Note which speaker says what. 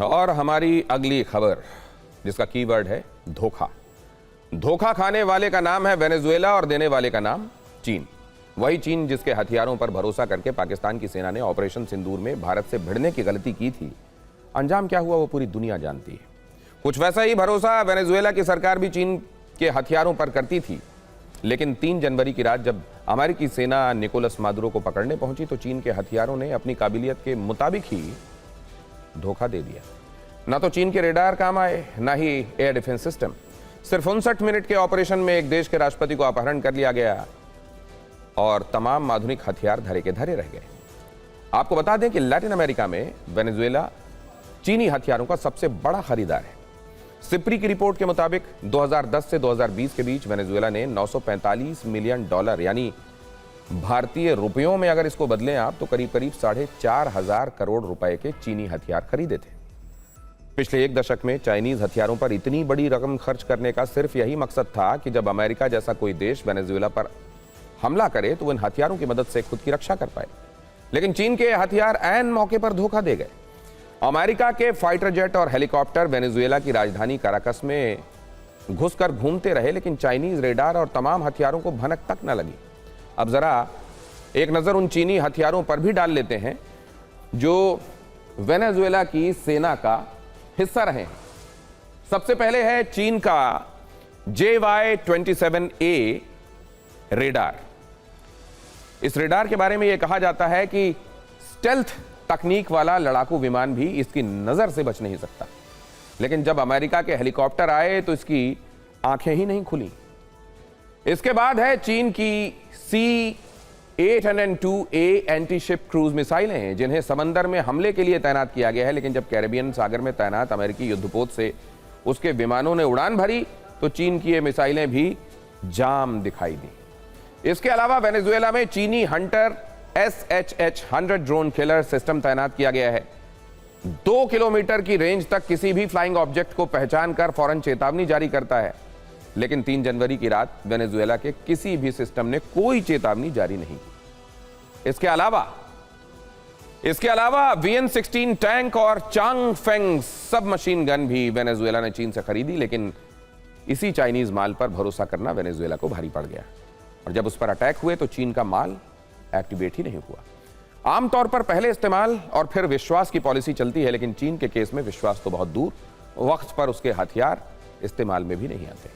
Speaker 1: और हमारी अगली खबर जिसका कीवर्ड है धोखा। धोखा खाने वाले का नाम है वेनेजुएला और देने वाले का नाम चीन। वही चीन जिसके हथियारों पर भरोसा करके पाकिस्तान की सेना ने ऑपरेशन सिंदूर में भारत से भिड़ने की गलती की थी। अंजाम क्या हुआ वो पूरी दुनिया जानती है। कुछ वैसा ही भरोसा वेनेजुएला की सरकार भी चीन के हथियारों पर करती थी, लेकिन 3 जनवरी की रात जब अमेरिकी सेना निकोलस मादुरो को पकड़ने पहुंची तो चीन के हथियारों ने अपनी काबिलियत के मुताबिक ही धोखा दे दिया। ना तो चीन के रेडार काम आए, ना ही एयर डिफेंस सिस्टम। सिर्फ 59 मिनट के ऑपरेशन में एक देश के राष्ट्रपति को अपहरण कर लिया गया और तमाम आधुनिक हथियार धरे के धरे रह गए। आपको बता दें कि लैटिन अमेरिका में वेनेजुएला चीनी हथियारों का सबसे बड़ा खरीदार है। सिप्री की रिपोर्ट के मुताबिक 2010 से 2020 के बीच वेनेजुएला ने $945 मिलियन यानी भारतीय रुपयों में अगर इसको बदलें आप तो करीब करीब 4,500 करोड़ रुपए के चीनी हथियार खरीदे थे। पिछले 1 दशक में चाइनीज हथियारों पर इतनी बड़ी रकम खर्च करने का सिर्फ यही मकसद था कि जब अमेरिका जैसा कोई देश वेनेजुएला पर हमला करे तो इन हथियारों की मदद से खुद की रक्षा कर पाए। लेकिन चीन के हथियार ऐन मौके पर धोखा दे गए। अमेरिका के फाइटर जेट और हेलीकॉप्टर वेनेजुएला की राजधानी काराकस में घुसकर घूमते रहे, लेकिन चाइनीज रेडार और तमाम हथियारों को भनक तक न लगी। अब जरा एक नजर उन चीनी हथियारों पर भी डाल लेते हैं जो वेनेजुएला की सेना का हिस्सा रहे हैं। सबसे पहले है चीन का JY-27A रेडार। इस रेडार के बारे में यह कहा जाता है कि स्टेल्थ तकनीक वाला लड़ाकू विमान भी इसकी नजर से बच नहीं सकता, लेकिन जब अमेरिका के हेलीकॉप्टर आए तो इसकी आंखें ही नहीं खुली। इसके बाद है चीन की C-802A एंटी-शिप क्रूज मिसाइलें, जिन्हें समंदर में हमले के लिए तैनात किया गया है, लेकिन जब कैरेबियन सागर में तैनात अमेरिकी युद्धपोत से उसके विमानों ने उड़ान भरी तो चीन की ये मिसाइलें भी जाम दिखाई दी। इसके अलावा वेनेजुएला में चीनी Hunter SHH-100 drone killer system तैनात किया गया है। 2 किलोमीटर की रेंज तक किसी भी फ्लाइंग ऑब्जेक्ट को पहचान कर फौरन चेतावनी जारी करता है, लेकिन 3 जनवरी की रात वेनेजुएला के किसी भी सिस्टम ने कोई चेतावनी जारी नहीं की। इसके अलावा VN-16 टैंक और चांग फेंग सब मशीन गन भी वेनेजुएला ने चीन से खरीदी, लेकिन इसी चाइनीज माल पर भरोसा करना वेनेजुएला को भारी पड़ गया और जब उस पर अटैक हुए तो चीन का माल एक्टिवेट ही नहीं हुआ। आमतौर पर पहले इस्तेमाल और फिर विश्वास की पॉलिसी चलती है, लेकिन चीन के केस में विश्वास तो बहुत दूर, वक्त पर उसके हथियार इस्तेमाल में भी नहीं आते।